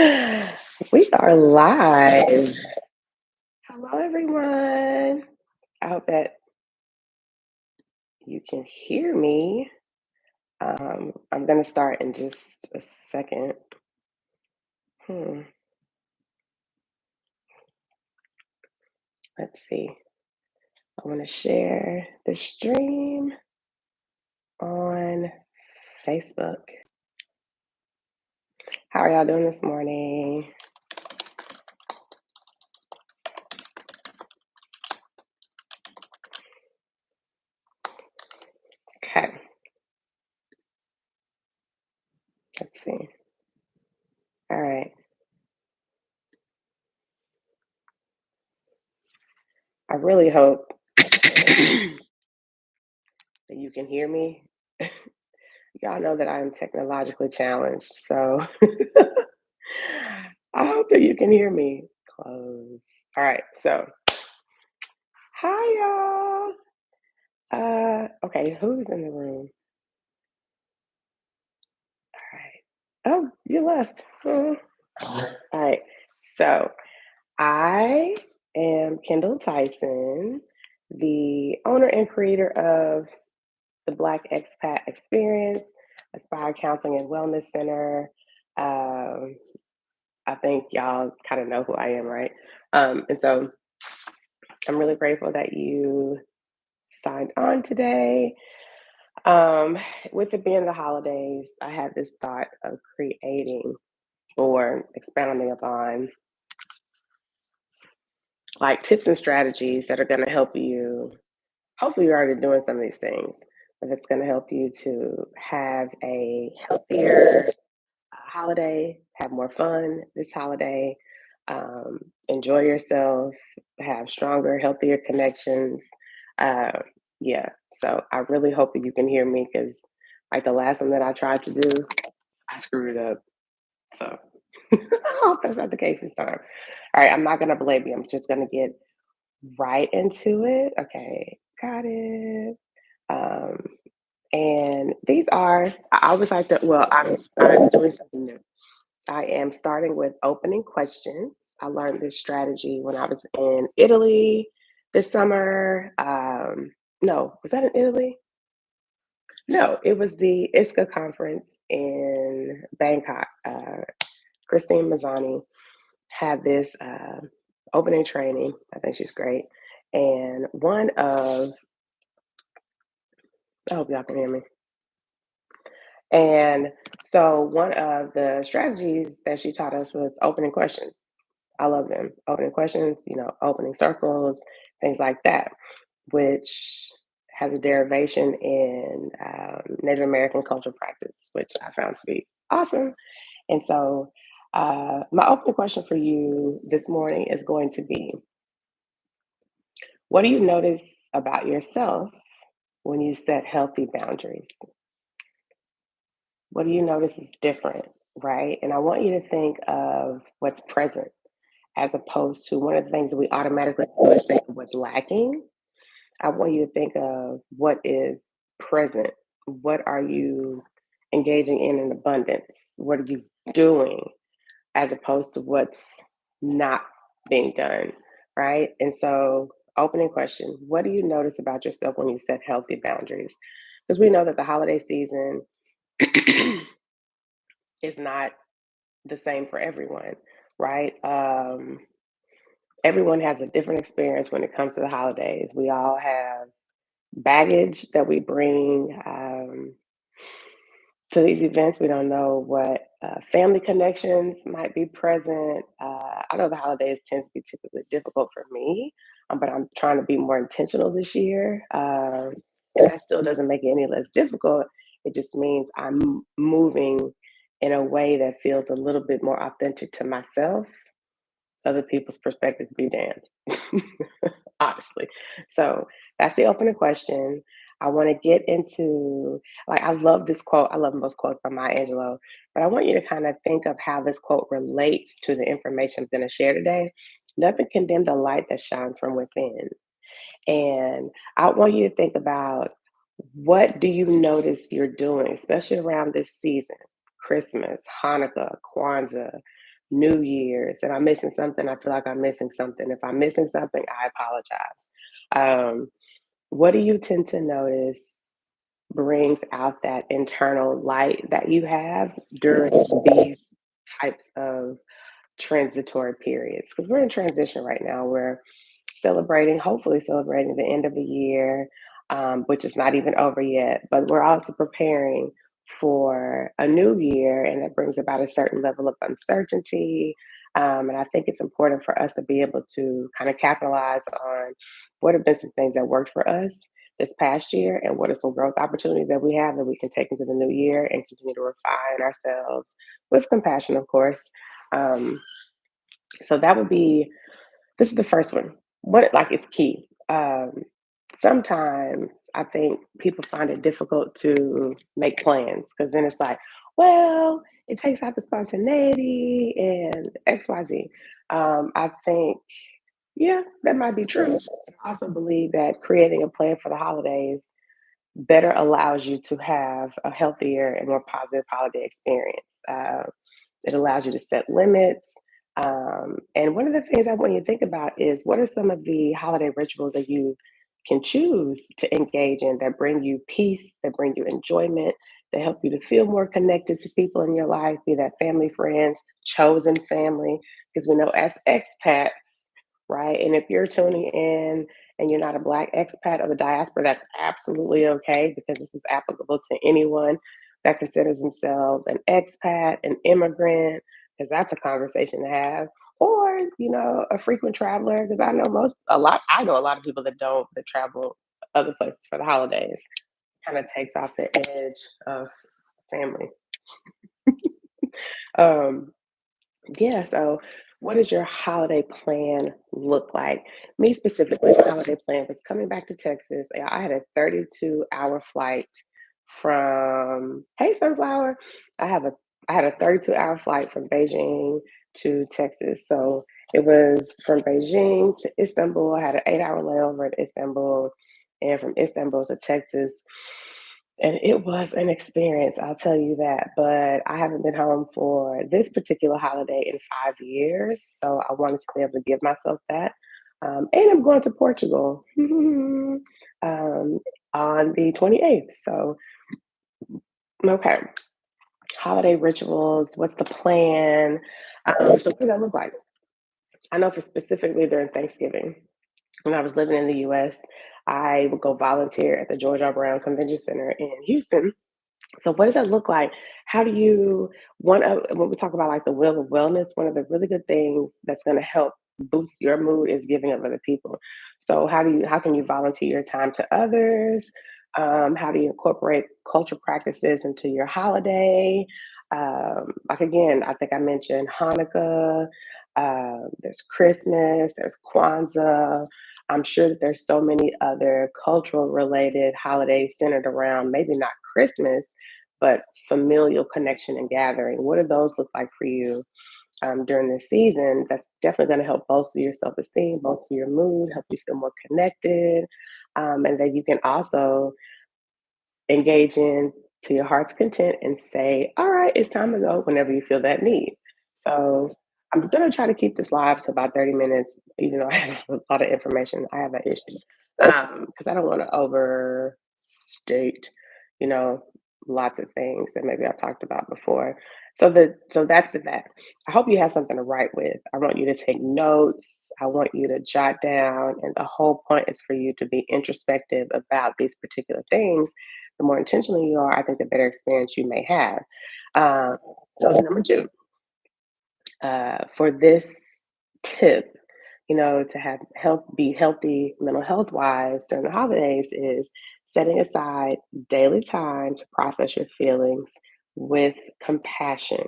We are live. Hello, everyone. I hope that you can hear me. I'm going to start in just a second. Hmm. Let's see. I want to share the stream on Facebook. How are y'all doing this morning? Okay. Let's see. All right. I really hope that you can hear me. Y'all know that I'm technologically challenged, so I hope that you can hear me. Close. All right, so hi y'all. Okay, who's in the room? All right. Oh, you left. Oh. All right. So I am Kendall Tyson, the owner and creator of the Black Expat Experience, Aspire Counseling and Wellness Center. Um, I think y'all kind of know who I am, right? And so I'm really grateful that you signed on today. Um, with it being the holidays, I had this thought of creating or expounding upon like tips and strategies that are going to help you. Hopefully, you're already doing some of these things, but it's going to help you to have a healthier holiday, have more fun this holiday, um, enjoy yourself, have stronger, healthier connections. Uh, yeah, so I really hope that you can hear me because, like the last one that I tried to do, I screwed it up. So I hope that's not the case this time. All right, I'm not going to belabor you. I'm just going to get right into it. Okay, got it. Um, and these are, I always like to, well, I'm doing something new. I am starting with opening questions. I learned this strategy when I was in Italy this summer. No, was that in Italy? No, it was the ISCA conference in Bangkok. Christine Mazzani had this opening training. I think she's great. And I hope y'all can hear me. And so one of the strategies that she taught us was opening questions. I love them. Opening questions, opening circles, things like that, which has a derivation in Native American cultural practice, which I found to be awesome. And so, my opening question for you this morning is going to be: what do you notice about yourself when you set healthy boundaries? What do you notice is different, right? And I want you to think of what's present as opposed to one of the things that we automatically do is think of what's lacking. I want you to think of what is present. What are you engaging in abundance? What are you doing as opposed to what's not being done, right? And so, opening question: what do you notice about yourself when you set healthy boundaries? Because we know that the holiday season is not the same for everyone, right? Everyone has a different experience when it comes to the holidays. We all have baggage that we bring to these events. We don't know what family connections might be present. I know the holidays tend to be typically difficult for me, but I'm trying to be more intentional this year. And that still doesn't make it any less difficult. It just means I'm moving in a way that feels a little bit more authentic to myself. Other people's perspective be damned, honestly. So that's the opening question. I want to get into, like, I love this quote. I love most quotes by Maya Angelou, but I want you to kind of think of how this quote relates to the information I'm going to share today. Nothing can dim the light that shines from within. And I want you to think about, what do you notice you're doing, especially around this season? Christmas, Hanukkah, Kwanzaa, New Year's. If I'm missing something, I feel like I'm missing something. If I'm missing something, I apologize. What do you tend to notice brings out that internal light that you have during these types of transitory periods? Because we're in transition right now. We're celebrating, hopefully celebrating the end of the year, which is not even over yet, but we're also preparing for a new year, and that brings about a certain level of uncertainty. And I think it's important for us to be able to kind of capitalize on what have been some things that worked for us this past year and what are some growth opportunities that we have that we can take into the new year and continue to refine ourselves with compassion, of course. Um, so that would be this is the first one. What like it's key. Sometimes I think people find it difficult to make plans because then it's like, well, it takes out the spontaneity and XYZ. I think, yeah, that might be true. I also believe that creating a plan for the holidays better allows you to have a healthier and more positive holiday experience. It allows you to set limits. And one of the things I want you to think about is what are some of the holiday rituals that you can choose to engage in that bring you peace, that bring you enjoyment, that help you to feel more connected to people in your life, be that family, friends, chosen family. Because we know as expats, right? And if you're tuning in and you're not a Black expat or the diaspora, that's absolutely okay because this is applicable to anyone that considers themselves an expat, an immigrant, because that's a conversation to have. Or, a frequent traveler, because I know a lot of people that travel other places for the holidays. Kind of takes off the edge of family. Um, Yeah, so what does your holiday plan look like? Me specifically, my holiday plan was coming back to Texas. I had a 32-hour flight from Hey Sunflower. I have a I had a 32-hour flight from Beijing to Texas. So it was from Beijing to Istanbul. I had an 8-hour layover in Istanbul and from Istanbul to Texas. And it was an experience, I'll tell you that, but I haven't been home for this particular holiday in 5 years, so I wanted to be able to give myself that. And I'm going to Portugal, on the 28th, so, okay. Holiday rituals, what's the plan? So what does that look like? I know for specifically during Thanksgiving, when I was living in the US, I would go volunteer at the George R. Brown Convention Center in Houston. So what does that look like? How do you one of when we talk about like the wheel of wellness, one of the really good things that's going to help boost your mood is giving of other people. So how can you volunteer your time to others? How do you incorporate cultural practices into your holiday? Like again, I think I mentioned Hanukkah. There's Christmas. There's Kwanzaa. I'm sure that there's so many other cultural related holidays centered around maybe not Christmas, but familial connection and gathering. What do those look like for you during this season? That's definitely going to help bolster your self esteem, bolster your mood, help you feel more connected. And then you can also engage in to your heart's content and say, all right, it's time to go whenever you feel that need. So I'm going to try to keep this live to about 30 minutes, even though I have a lot of information. I have that issue because I don't want to overstate, you know, lots of things that maybe I've talked about before. So that's that. I hope you have something to write with. I want you to take notes. I want you to jot down, and the whole point is for you to be introspective about these particular things. The more intentional you are, I think the better experience you may have. Um, so number two, for this tip, to have health be healthy mental health wise during the holidays is setting aside daily time to process your feelings with compassion.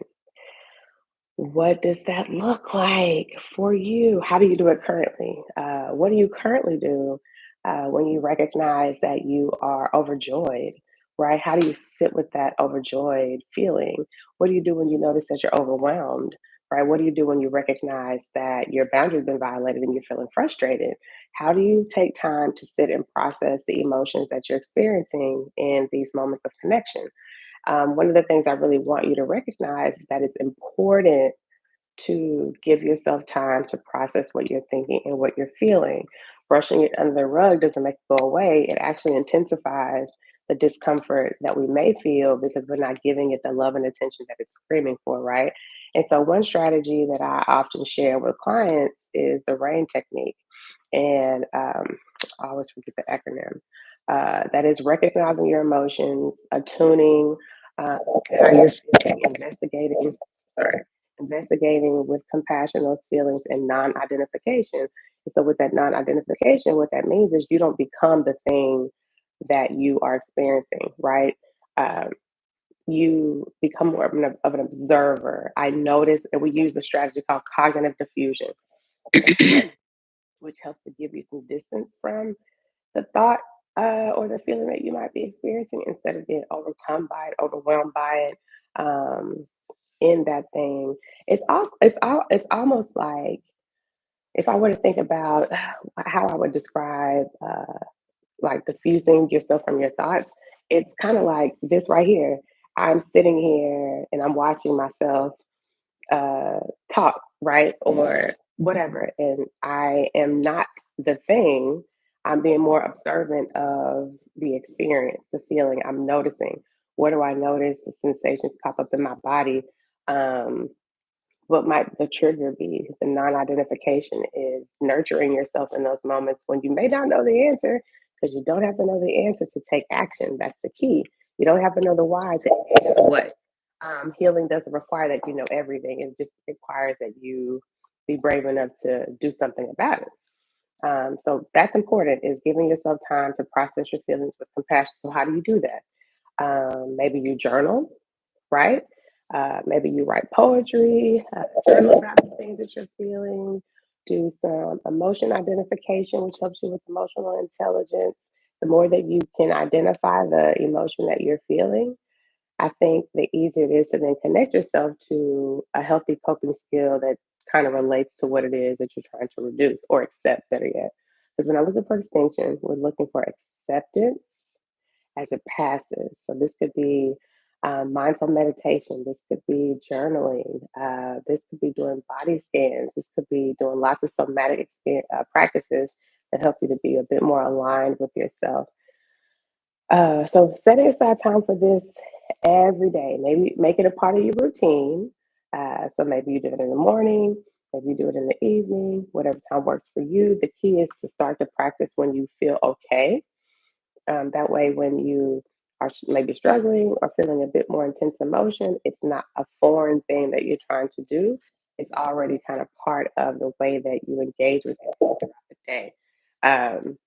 What does that look like for you? How do you do it currently? What do you currently do when you recognize that you are overjoyed, right? How do you sit with that overjoyed feeling? What do you do when you notice that you're overwhelmed, right? What do you do when you recognize that your boundary's been violated and you're feeling frustrated? How do you take time to sit and process the emotions that you're experiencing in these moments of connection? One of the things I really want you to recognize is that it's important to give yourself time to process what you're thinking and what you're feeling. Brushing it under the rug doesn't make it go away, it actually intensifies the discomfort that we may feel because we're not giving it the love and attention that it's screaming for, right? And so, one strategy that I often share with clients is the RAIN technique. And I always forget the acronym. That is recognizing your emotions, attuning uh, how you're feeling, investigating with compassion those feelings and non-identification. And so with that non-identification, what that means is you don't become the thing that you are experiencing, right? Um, you become more of an observer. I notice, and we use a strategy called cognitive diffusion, which helps to give you some distance from the thought or the feeling that you might be experiencing instead of being overcome by it, overwhelmed by it. In that thing, it's almost like if I were to think about how I would describe like diffusing yourself from your thoughts, it's kind of like this right here. I'm sitting here and I'm watching myself uh, talk, right? Or whatever. And I am not the thing. I'm being more observant of the experience, the feeling I'm noticing. What do I notice? The sensations pop up in my body. Um, what might the trigger be? The non identification is nurturing yourself in those moments when you may not know the answer, because you don't have to know the answer to take action. That's the key. You don't have to know the why to engage in the what. Healing doesn't require that you know everything, it just requires that you be brave enough to do something about it. So that's important is giving yourself time to process your feelings with compassion. So how do you do that? Maybe you journal, right? Maybe you write poetry, journal about the things that you're feeling, do some emotion identification, which helps you with emotional intelligence. The more that you can identify the emotion that you're feeling, I think the easier it is to then connect yourself to a healthy coping skill that kind of relates to what it is that you're trying to reduce or accept, better yet. Because when I look for extinction, we're looking for acceptance as it passes. So this could be mindful meditation. This could be journaling. This could be doing body scans. This could be doing lots of somatic practices that help you to be a bit more aligned with yourself. So setting aside time for this every day. Maybe make it a part of your routine. So maybe you do it in the morning. Maybe you do it in the evening. Whatever time works for you. The key is to start to practice when you feel okay, that way, when you are maybe struggling or feeling a bit more intense emotion, it's not a foreign thing that you're trying to do. It's already kind of part of the way that you engage with yourself throughout the day. Um,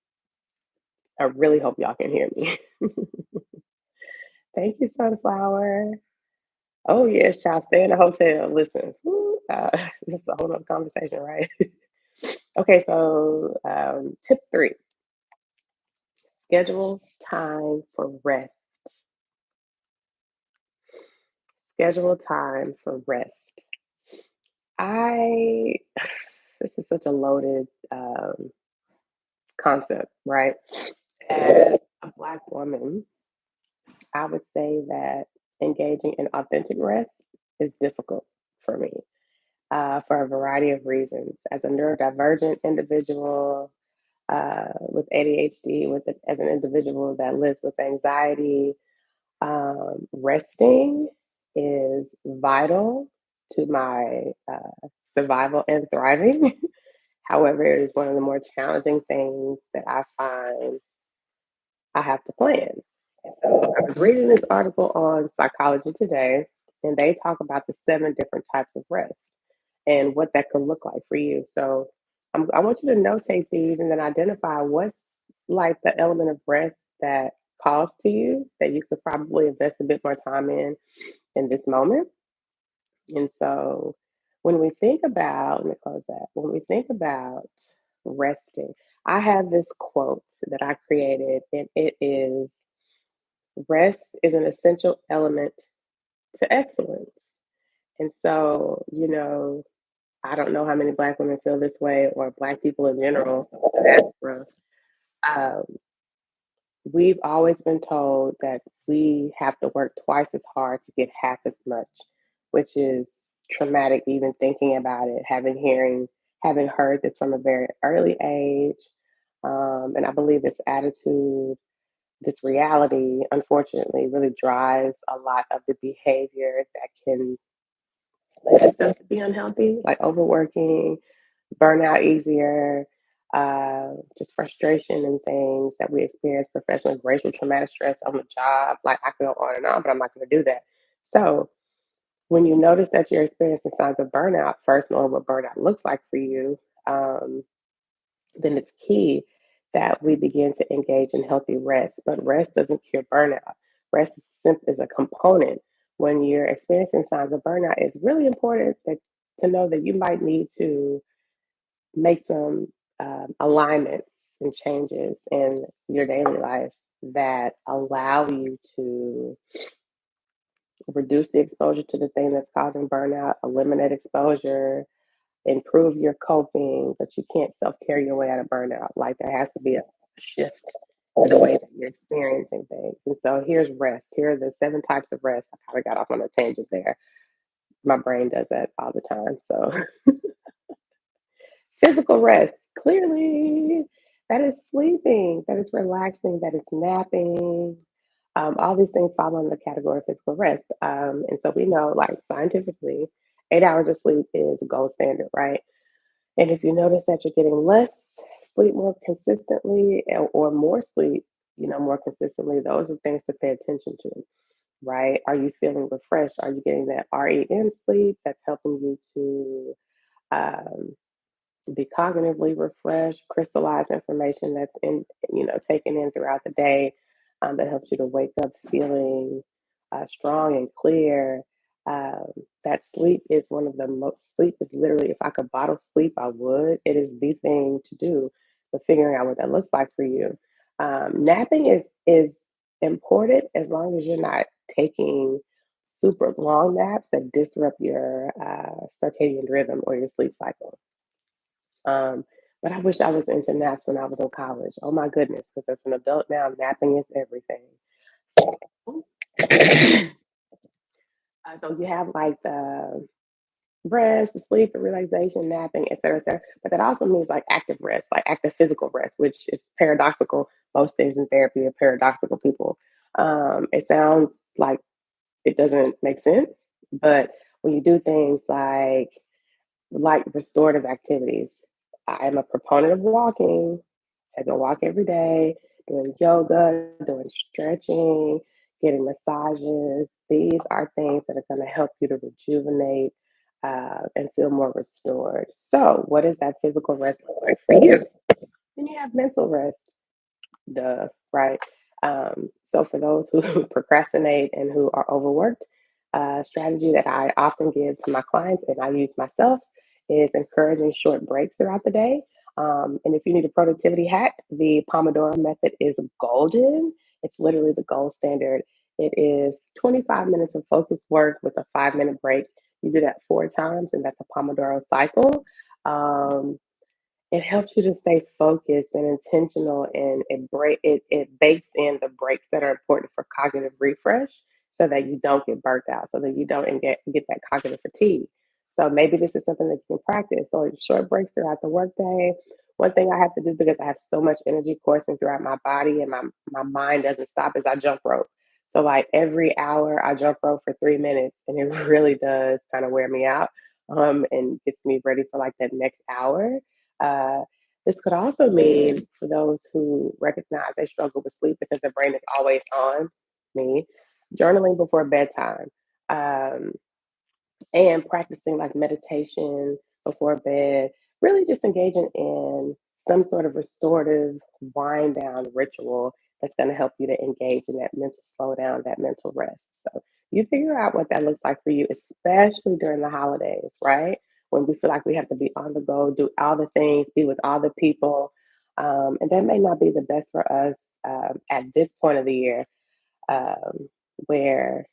I really hope y'all can hear me. Thank you, Sunflower. Oh, yes, child, stay in a hotel. Listen, whew, this is a whole other conversation, right? Okay, so tip three, schedule time for rest. Schedule time for rest. I this is such a loaded concept, right? As a Black woman, I would say that engaging in authentic rest is difficult for me for a variety of reasons. As a neurodivergent individual with ADHD, as an individual that lives with anxiety, resting is vital to my survival and thriving. However, it is one of the more challenging things that I find I have to plan. And so I was reading this article on Psychology Today, and they talk about the 7 different types of rest and what that could look like for you. So I want you to notate these and then identify what's like the element of rest that calls to you that you could probably invest a bit more time in this moment. And so when we think about, let me close that, when we think about resting, I have this quote that I created, and it is rest is an essential element to excellence. And so, I don't know how many Black women feel this way or Black people in general, the diaspora. Um, we've always been told that we have to work twice as hard to get half as much, which is traumatic even thinking about it, having heard this from a very early age. And I believe this attitude, this reality, unfortunately, really drives a lot of the behavior that can lead us to be unhealthy, like overworking, burnout easier, just frustration and things that we experience professionally, racial traumatic stress on the job. Like I could go on and on, but I'm not going to do that. So when you notice that you're experiencing signs of burnout, first knowing what burnout looks like for you, um, then it's key that we begin to engage in healthy rest. But rest doesn't cure burnout. Rest is simply is a component. When you're experiencing signs of burnout, it's really important to know that you might need to make some alignments and changes in your daily life that allow you to reduce the exposure to the thing that's causing burnout, eliminate exposure, improve your coping, but you can't self care your way out of burnout. Like there has to be a shift in the way that you're experiencing things. And so here's rest. Here are the 7 types of rest. I kind of got off on a tangent there. My brain does that all the time. So physical rest, clearly, that is sleeping, that is relaxing, that is napping. All these things fall under the category of physical rest. And so we know, like scientifically, 8 hours of sleep is a gold standard, right? And if you notice that you're getting less sleep more consistently or more sleep, more consistently, those are things to pay attention to, right? Are you feeling refreshed? Are you getting that REM sleep that's helping you to um, be cognitively refreshed, crystallize information that's taken in throughout the day, that helps you to wake up feeling strong and clear. Um, that sleep is one of the most, sleep is literally, if I could bottle sleep, I would. It is the thing to do, but figuring out what that looks like for you. Napping is important as long as you're not taking super long naps that disrupt your circadian rhythm or your sleep cycle. But I wish I was into naps when I was in college. Oh my goodness, because as an adult now, napping is everything. So you have like the rest, the sleep, the relaxation, napping, et cetera, et cetera. But that also means like active rest, like active physical rest, which is paradoxical. Most things in therapy are paradoxical, people. It sounds like it doesn't make sense, but when you do things like restorative activities. I am a proponent of walking. Take a walk every day, doing yoga, doing stretching, getting massages. These are things that are going to help you to rejuvenate and feel more restored. So, what does that physical rest look like for you? Then you have mental rest. Duh, right? So for those who procrastinate and who are overworked, strategy that I often give to my clients and I use myself is encouraging short breaks throughout the day. And if you need a productivity hack, the Pomodoro method is golden. It's literally the gold standard. It is 25 minutes of focused work with a 5-minute break. You do that 4 times, and that's a Pomodoro cycle. Um, it helps you to stay focused and intentional, and it bakes in the breaks that are important for cognitive refresh so that you don't get burnt out, so that you don't get that cognitive fatigue. So maybe this is something that you can practice. So short breaks throughout the workday. One thing I have to do because I have so much energy coursing throughout my body and my mind doesn't stop is I jump rope. So like every hour I jump rope for 3 minutes and it really does kind of wear me out, and gets me ready for like that next hour. uh, this could also mean for those who recognize they struggle with sleep because their brain is always on me, journaling before bedtime, um, and practicing like meditation before bed, really just engaging in some sort of restorative wind down ritual that's going to help you to engage in that mental slowdown, that mental rest. So you figure out what that looks like for you, especially during the holidays, right? When we feel like we have to be on the go, do all the things, be with all the people. And that may not be the best for us at this point of the year, um, where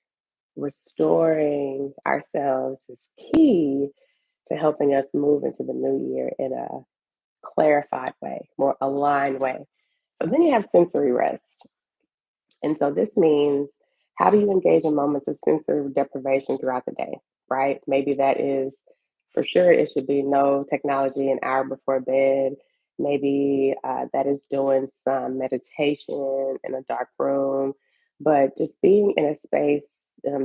restoring ourselves is key to helping us move into the new year in a clarified way, more aligned way. So then you have sensory rest. And so this means how do you engage in moments of sensory deprivation throughout the day? right? Maybe that is for sure, it should be no technology an hour before bed. Maybe that is doing some meditation in a dark room, but just being in a space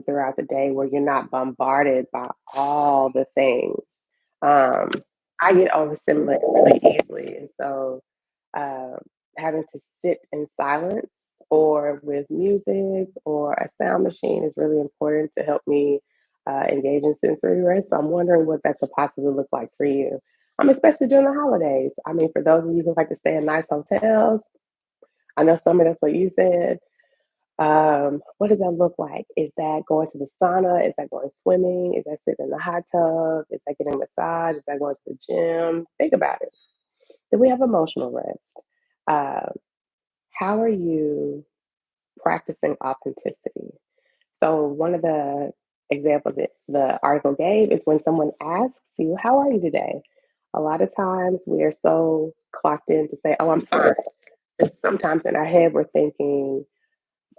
throughout the day where you're not bombarded by all the things. Um, I get overstimulated really easily, and so uh, having to sit in silence or with music or a sound machine is really important to help me engage in sensory rest. So I'm wondering what that could possibly look like for you. Especially during the holidays. I mean, for those of you who like to stay in nice hotels, I know some of that's what you said. What does that look like? Is that going to the sauna? Is that going swimming? Is that sitting in the hot tub? Is that getting a massage? Is that going to the gym? Think about it. Then we have emotional rest. Uh, how are you practicing authenticity? So one of the examples that the article gave is when someone asks you, "How are you today?" A lot of times we are so clocked in to say, "Oh, I'm fine." And sometimes in our head we're thinking,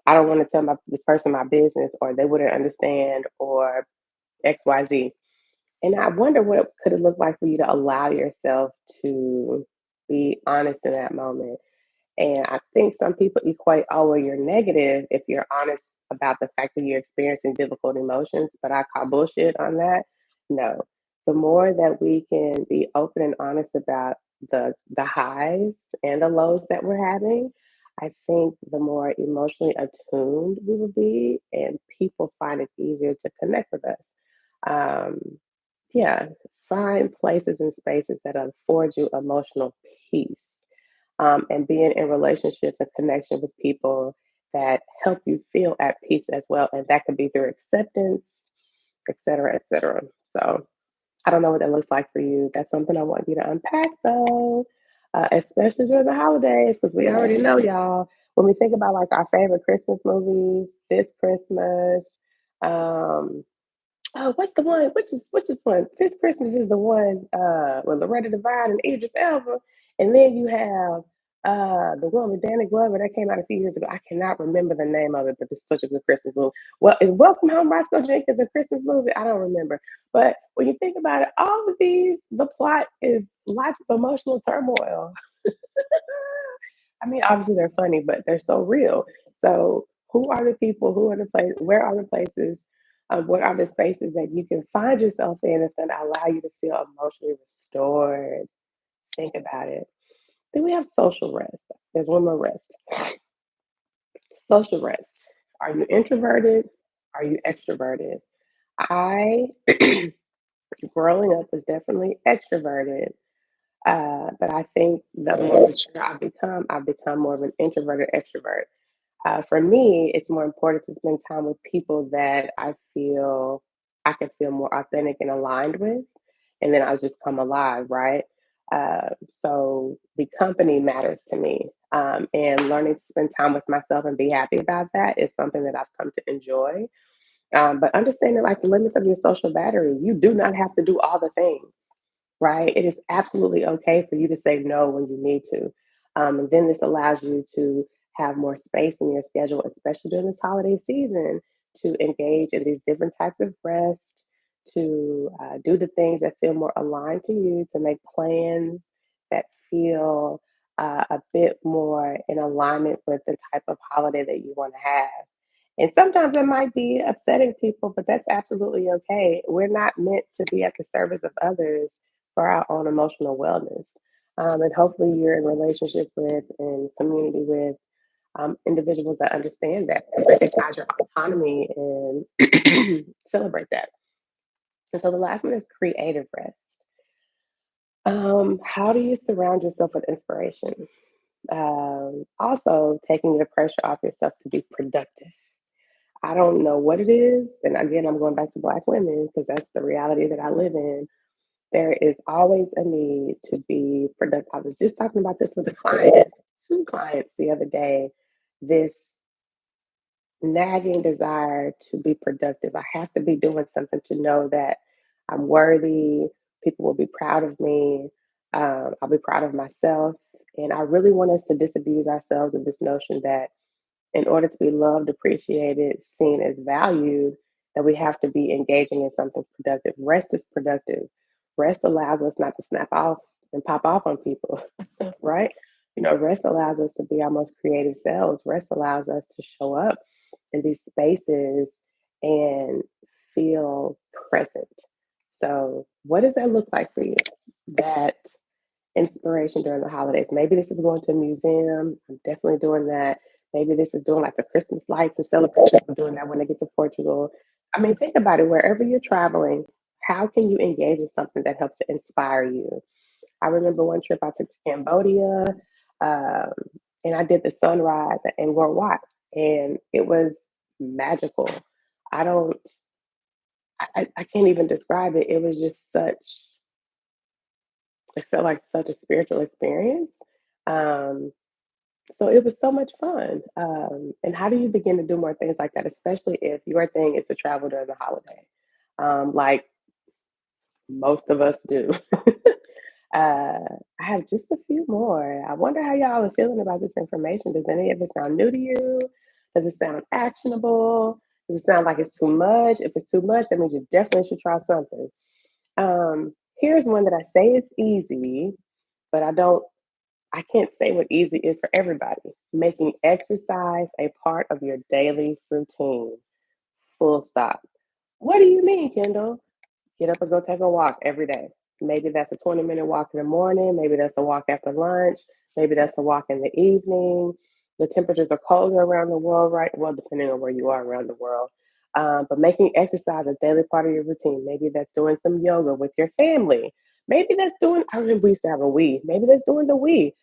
"I don't want to tell this person my business, or they wouldn't understand, or X, Y, Z." And I wonder what could it look like for you to allow yourself to be honest in that moment. And I think some people equate, oh, well, you're negative if you're honest about the fact that you're experiencing difficult emotions, but I call bullshit on that. No. The more that we can be open and honest about the highs and the lows that we're having, I think the more emotionally attuned we will be, and people find it easier to connect with us. Um, yeah, find places and spaces that afford you emotional peace, and being in relationship and connection with people that help you feel at peace as well. And that could be through acceptance, et cetera, et cetera. So I don't know what that looks like for you. That's something I want you to unpack though, especially during the holidays, because we already know, y'all, when we think about like our favorite Christmas movies, this Christmas, um, oh, what's the one? Which is one? This Christmas is the one with Loretta Devine and Idris Elba, and then you have the one with Danny Glover that came out a few years ago. I cannot remember the name of it, but it's such a good Christmas movie. Well, is Welcome Home Roscoe Jenkins a Christmas movie? I don't remember, but when you think about it, all of these, the plot is lots of emotional turmoil. I mean, obviously they're funny, but they're so real. So, who are the people? Who are the places? Where are the places? What are the spaces that you can find yourself in that's going to allow you to feel emotionally restored? Think about it. Then we have social rest. There's one more rest. Social rest. Are you introverted? Are you extroverted? I, growing up, was definitely extroverted. But I think the more mature I've become more of an introverted extrovert. For me, it's more important to spend time with people that I feel I can feel more authentic and aligned with, and then I'll just come alive, right? Uh, so the company matters to me, and learning to spend time with myself and be happy about that is something that I've come to enjoy. But understanding like the limits of your social battery, you do not have to do all the things, right? It is absolutely okay for you to say no when you need to. And then this allows you to have more space in your schedule, especially during this holiday season, to engage in these different types of rest, to do the things that feel more aligned to you, to make plans that feel a bit more in alignment with the type of holiday that you want to have. And sometimes it might be upsetting people, but that's absolutely okay. We're not meant to be at the service of others for our own emotional wellness. And hopefully, you're in relationship with and community with individuals that understand that and recognize your autonomy and celebrate that. And so the last one is creative rest. How do you surround yourself with inspiration? Also, taking the pressure off yourself to be productive. I don't know what it is. And again, I'm going back to Black women because that's the reality that I live in. There is always a need to be productive. I was just talking about this with a client, two clients the other day. This nagging desire to be productive. I have to be doing something to know that I'm worthy. People will be proud of me. I'll be proud of myself. And I really want us to disabuse ourselves of this notion that in order to be loved, appreciated, seen as valued, that we have to be engaging in something productive. Rest is productive. Rest allows us not to snap off and pop off on people, right? Rest allows us to be our most creative selves. Rest allows us to show up in these spaces and feel present. So, what does that look like for you? That inspiration during the holidays. Maybe this is going to a museum. I'm definitely doing that. Maybe this is doing like the Christmas lights and celebrations. I'm doing that when I get to Portugal. I mean, think about it. Wherever you're traveling, how can you engage in something that helps to inspire you? I remember one trip I took to Cambodia, um, and I did the sunrise at Angkor Wat, and it was magical. I don't, I can't even describe it. It was just it felt like such a spiritual experience. Um, so it was so much fun. And how do you begin to do more things like that, especially if your thing is to travel during the holiday, like most of us do? I have just a few more. I wonder how y'all are feeling about this information. Does any of it sound new to you? Does it sound actionable? Does it sound like it's too much? If it's too much, that means you definitely should try something. Here's one that I say is easy, but I can't say what easy is for everybody. Making exercise a part of your daily routine. Full stop. What do you mean, Kendall? Get up and go take a walk every day. Maybe that's a 20-minute walk in the morning. Maybe that's a walk after lunch. Maybe that's a walk in the evening. The temperatures are colder around the world, right? Well, depending on where you are around the world. But making exercise a daily part of your routine. Maybe that's doing some yoga with your family. Maybe that's doing, I remember we used to have a Wii. Maybe that's doing the Wii,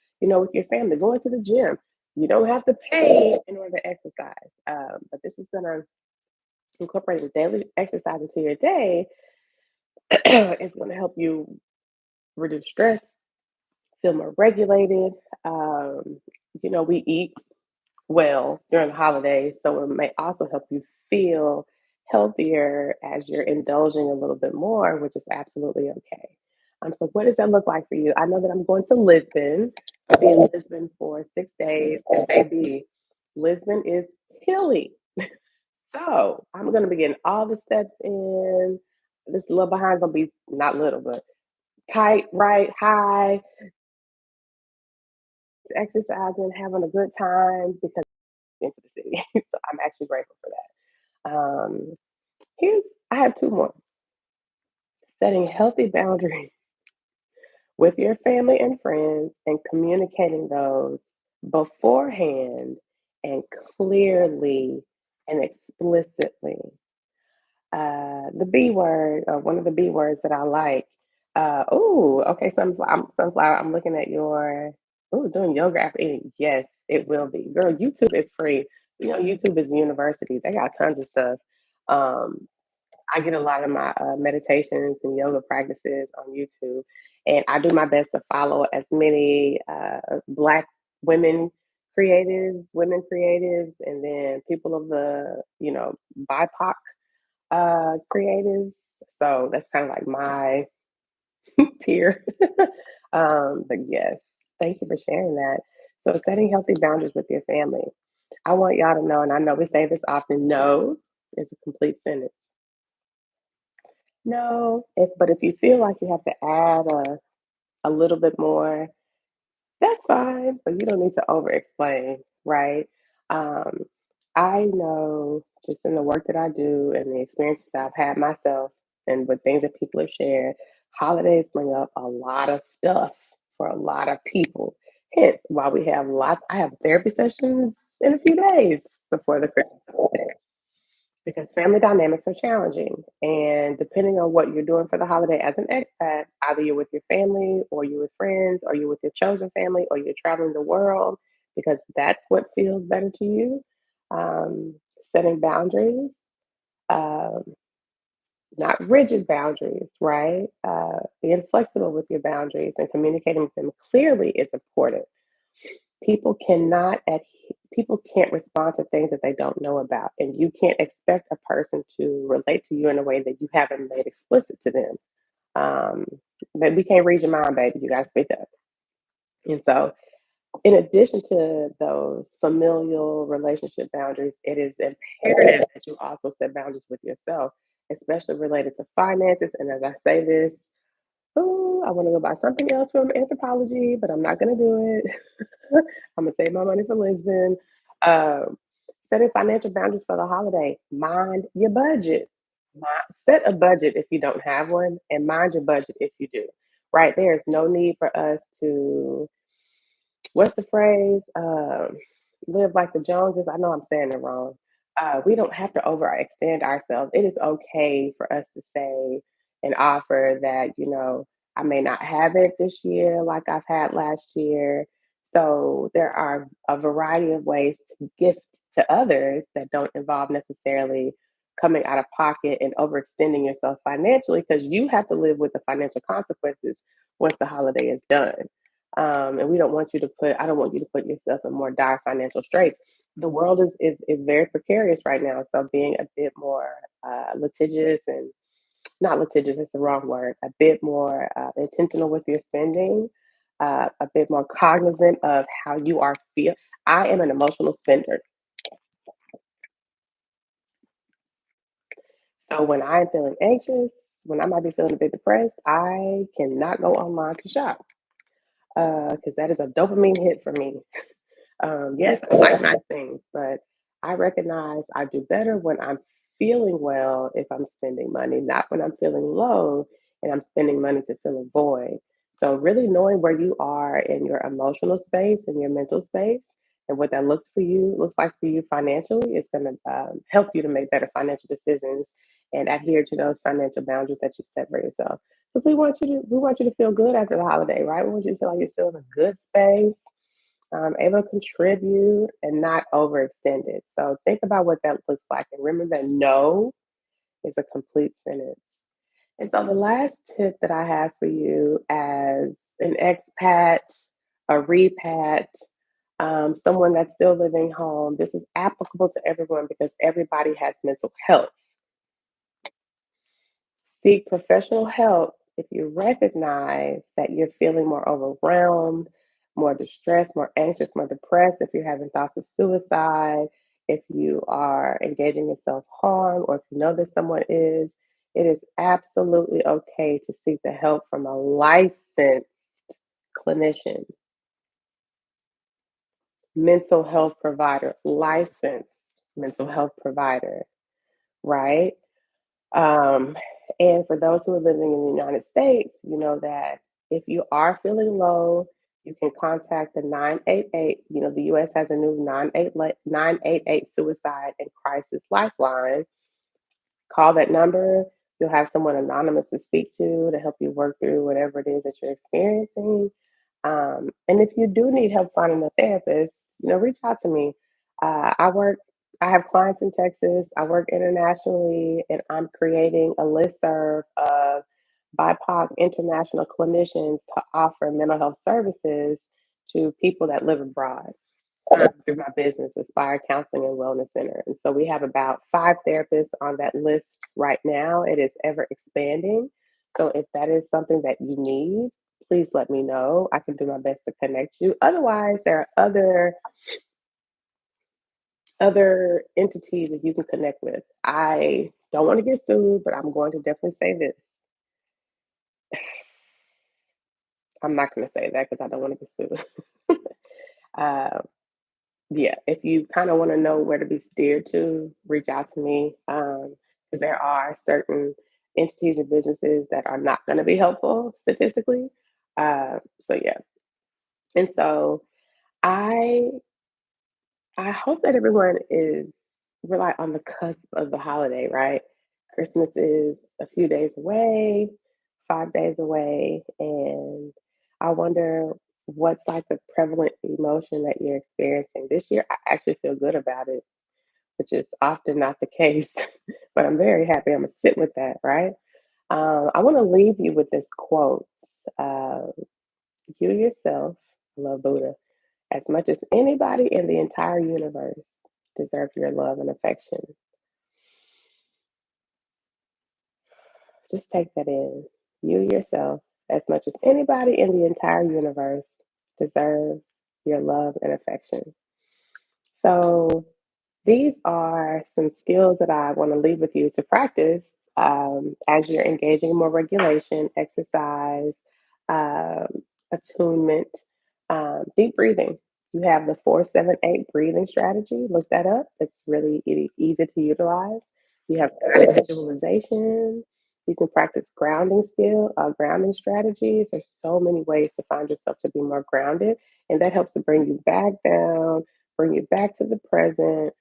with your family, going to the gym. You don't have to pay in order to exercise. But this is going to incorporate a daily exercise into your day. It's going to help you reduce stress, feel more regulated. Um, we eat well during the holidays, so it may also help you feel healthier as you're indulging a little bit more, which is absolutely okay. So what does that look like for you? I know that I'm going to Lisbon. I'll be in Lisbon for 6 days, and baby, Lisbon is hilly. So I'm going to be getting all the steps in. This little behind gonna be not little, but tight, right, high, exercising, having a good time because into the city. So I'm actually grateful for that. Here's I have two more. Setting healthy boundaries with your family and friends and communicating those beforehand and clearly and explicitly. The B word, one of the B words that I like. Oh, okay, sunflower. I'm looking at your. Oh, doing yoga after eating. Yes, it will be. Girl, YouTube is free. YouTube is a university. They got tons of stuff. Um, I get a lot of my meditations and yoga practices on YouTube, and I do my best to follow as many Black women creatives, and then people of the BIPOC creatives. So that's kind of like my tier. But yes, thank you for sharing that. So setting healthy boundaries with your family. I want y'all to know, and I know we say this often, no is a complete sentence. No, but if you feel like you have to add a little bit more, that's fine, but you don't need to over explain, right? Um, I know just in the work that I do and the experiences I've had myself and with things that people have shared, holidays bring up a lot of stuff for a lot of people. Hence, while we have lots, I have therapy sessions in a few days before the Christmas holiday because family dynamics are challenging. And depending on what you're doing for the holiday as an expat, either you're with your family or you're with friends or you're with your chosen family or you're traveling the world because that's what feels better to you. Um, Setting boundaries, um, not rigid boundaries, right? Being flexible with your boundaries and communicating with them clearly is important. People cannot ad- People can't respond to things that they don't know about, and you can't expect a person to relate to you in a way that you haven't made explicit to them. um but we can't read your mind, baby. You got to speak up. And so in addition to those familial relationship boundaries, it is imperative that you also set boundaries with yourself, especially related to finances. And as I say this, oh, I want to go buy something else from anthropology, but I'm not going to do it. I'm going to save my money for Lisbon. Um, Setting financial boundaries for the holiday. Mind your budget. Set a budget if you don't have one, and mind your budget if you do. Right? There is no need for us to, what's the phrase? Live like the Joneses. I know I'm saying it wrong. We don't have to overextend ourselves. It is okay for us to say and offer that, I may not have it this year like I've had last year. So there are a variety of ways to gift to others that don't involve necessarily coming out of pocket and overextending yourself financially, because you have to live with the financial consequences once the holiday is done. And we don't want you to put, I don't want you to put yourself in more dire financial straits. The world is very precarious right now. So being a bit more litigious, and not litigious, it's the wrong word, a bit more intentional with your spending, a bit more cognizant of how you are feel. I am an emotional spender. So when I'm feeling anxious, when I might be feeling a bit depressed, I cannot go online to shop because that is a dopamine hit for me. Yes, I like nice things, but I recognize I do better when I'm feeling well if I'm spending money, not when I'm feeling low and I'm spending money to fill a void. So, really knowing where you are in your emotional space and your mental space and what that looks like for you financially is going to help you to make better financial decisions and adhere to those financial boundaries that you set for yourself. Because we want you to feel good after the holiday, right? We want you to feel like you're still in a good space, able to contribute and not overextended. So think about what that looks like. And remember that no is a complete sentence. And so the last tip that I have for you as an expat, a repat, someone that's still living home, this is applicable to everyone because everybody has mental health. Seek professional help if you recognize that you're feeling more overwhelmed, more distressed, more anxious, more depressed, if you're having thoughts of suicide, if you are engaging in self harm, or if you know that someone is, it is absolutely okay to seek the help from a licensed clinician, mental health provider, licensed mental health provider, right? Um, and for those who are living in the United States, you know that if you are feeling low, you can contact the 988. The US has a new 988 suicide and crisis lifeline. Call that number. You'll have someone anonymous to speak to help you work through whatever it is that you're experiencing. And if you do need help finding a therapist, reach out to me. I work. I have clients in Texas. I work internationally, and I'm creating a listserv of BIPOC international clinicians to offer mental health services to people that live abroad through my business, Aspire Counseling and Wellness Center. And so we have about 5 therapists on that list right now. It is ever expanding. So if that is something that you need, please let me know. I can do my best to connect you. Otherwise, there are other entities that you can connect with. I don't want to get sued, but I'm going to definitely say this. I'm not going to say that because I don't want to get sued. uh, yeah, if you kind of want to know where to be steered to, reach out to me. Because there are certain entities and businesses that are not going to be helpful statistically. So yeah, and so I I hope that everyone is really on the cusp of the holiday, right? Christmas is a few days away, 5 days away, and I wonder what's like the prevalent emotion that you're experiencing this year. I actually feel good about it, which is often not the case, but I'm very happy. I'm gonna sit with that, right? I want to leave you with this quote: uh, "You yourself, I love Buddha, as much as anybody in the entire universe, deserve your love and affection." Just take that in. You yourself, as much as anybody in the entire universe, deserves your love and affection. So, these are some skills that I want to leave with you to practice as you're engaging in more regulation, exercise, um, attunement, deep breathing. You have the 478 breathing strategy. Look that up. It's really easy to utilize. You have guided visualization. You can practice grounding strategies. There's so many ways to find yourself to be more grounded, and that helps to bring you back down, bring you back to the present,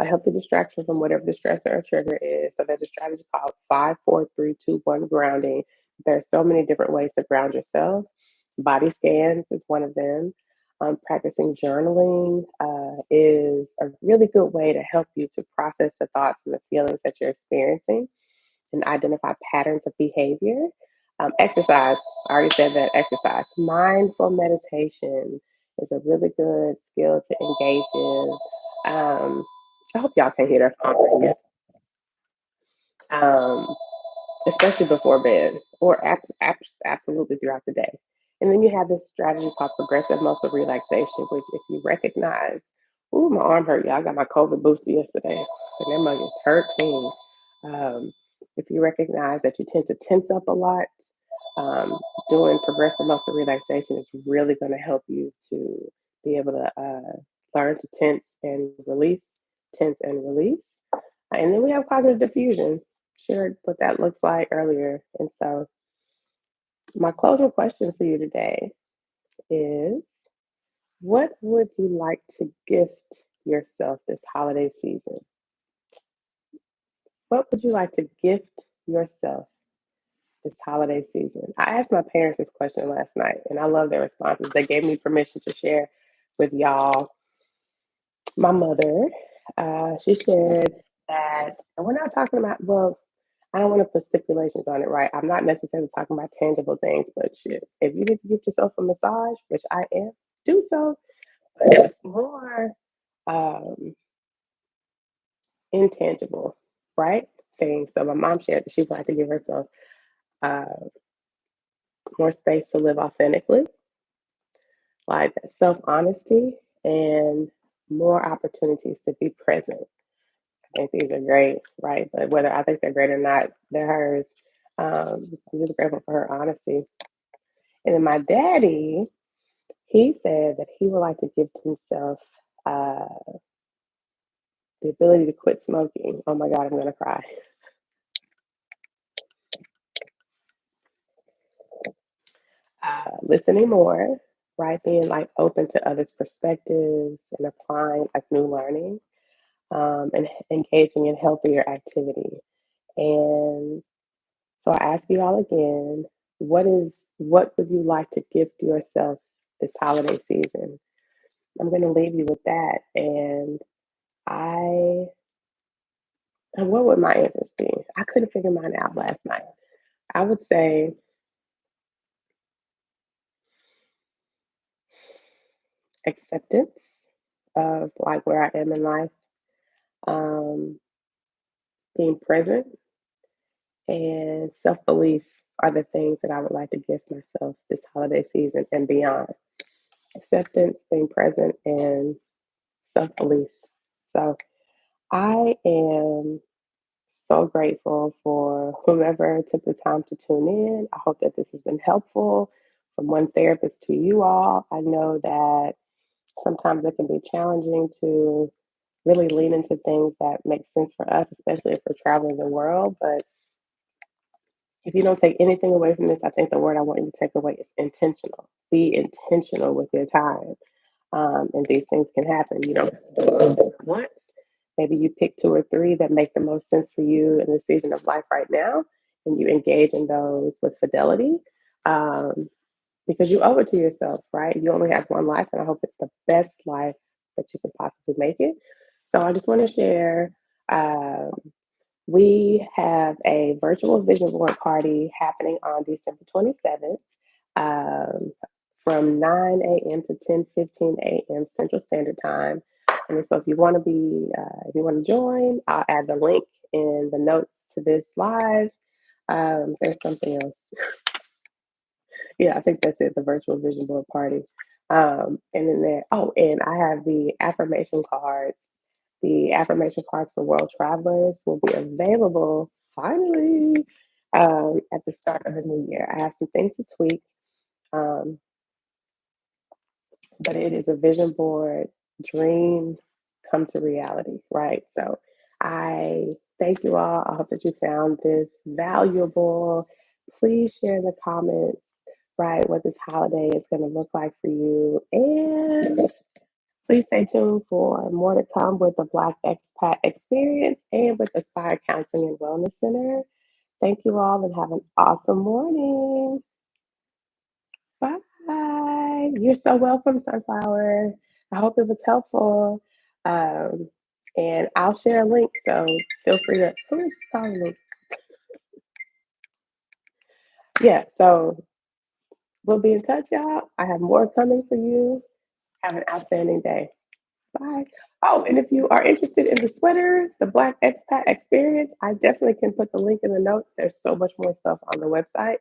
a healthy distraction from whatever the stressor or trigger is. So there's a strategy called 5, 4, 3, 2, 1 grounding. There's so many different ways to ground yourself. Body scans is one of them. Practicing journaling is a really good way to help you to process the thoughts and the feelings that you're experiencing and identify patterns of behavior. Exercise, I already said that exercise. Mindful meditation is a really good skill to engage in. I hope y'all can hear that phone ringing. Um, Especially before bed or absolutely throughout the day. And then you have this strategy called progressive muscle relaxation, which if you recognize, ooh, my arm hurt, y'all. I got my COVID booster yesterday, and that mug is hurting. Um, if you recognize that you tend to tense up a lot, um, doing progressive muscle relaxation is really going to help you to be able to learn to tense and release. And then we have cognitive diffusion. Shared what that looks like earlier. And so, my closing question for you today is, what would you like to gift yourself this holiday season? What would you like to gift yourself this holiday season? I asked my parents this question last night, and I love their responses. They gave me permission to share with y'all. My mother, she shared that, and we're not talking about, well, I don't want to put stipulations on it, right? I'm not necessarily talking about tangible things, but shit, if you need to give yourself a massage, which I am, do so. But it's more um, intangible, right? Things. So my mom shared that she'd like to give herself uh, more space to live authentically, like self honesty, and more opportunities to be present. I think these are great, right? But whether I think they're great or not, they're hers. I'm just grateful for her honesty. And then my daddy, he said that he would like to give himself uh, the ability to quit smoking. Oh my God, I'm going to cry. Listening more, right? Being like open to others' perspectives and applying like new learning, and engaging in healthier activity. And so I ask you all again, what would you like to gift yourself this holiday season? I'm going to leave you with that. I, and what would my answers be? I couldn't figure mine out last night. I would say acceptance of like where I am in life, um, being present, and self belief are the things that I would like to gift myself this holiday season and beyond. Acceptance, being present, and self belief. So I am so grateful for whomever took the time to tune in. I hope that this has been helpful from one therapist to you all. I know that sometimes it can be challenging to really lean into things that make sense for us, especially if we're traveling the world. But if you don't take anything away from this, I think the word I want you to take away is intentional. Be intentional with your time. And these things can happen. You don't have to do it at once. Maybe you pick two or three that make the most sense for you in the season of life right now, and you engage in those with fidelity, um, because you owe it to yourself, right? You only have one life, and I hope it's the best life that you can possibly make it. So I just want to share. Um, we have a virtual vision board party happening on December 27th, um, from 9 a.m. to 10:15 a.m. Central Standard Time. And so if you want to if you want to join, I'll add the link in the notes to this live. There's something else. Yeah, I think that's it, the virtual vision board party. And then there, oh, and I have the affirmation cards. The affirmation cards for world travelers will be available finally at the start of the new year. I have some things to tweak, um, but it is a vision board dream come to reality, right? So I thank you all. I hope that you found this valuable. Please share in the comments, right, what this holiday is going to look like for you. And please stay tuned for more to come with the Black Expat Experience and with Aspire Counseling and Wellness Center. Thank you all and have an awesome morning. Bye. You're so welcome, Sunflower. I hope it was helpful. Um, and I'll share a link, so feel free to. Who is calling me? Yeah, so we'll be in touch, y'all. I have more coming for you. Have an outstanding day. Bye. Oh, and if you are interested in the sweater, the Black Expat Experience, I definitely can put the link in the notes. There's so much more stuff on the website.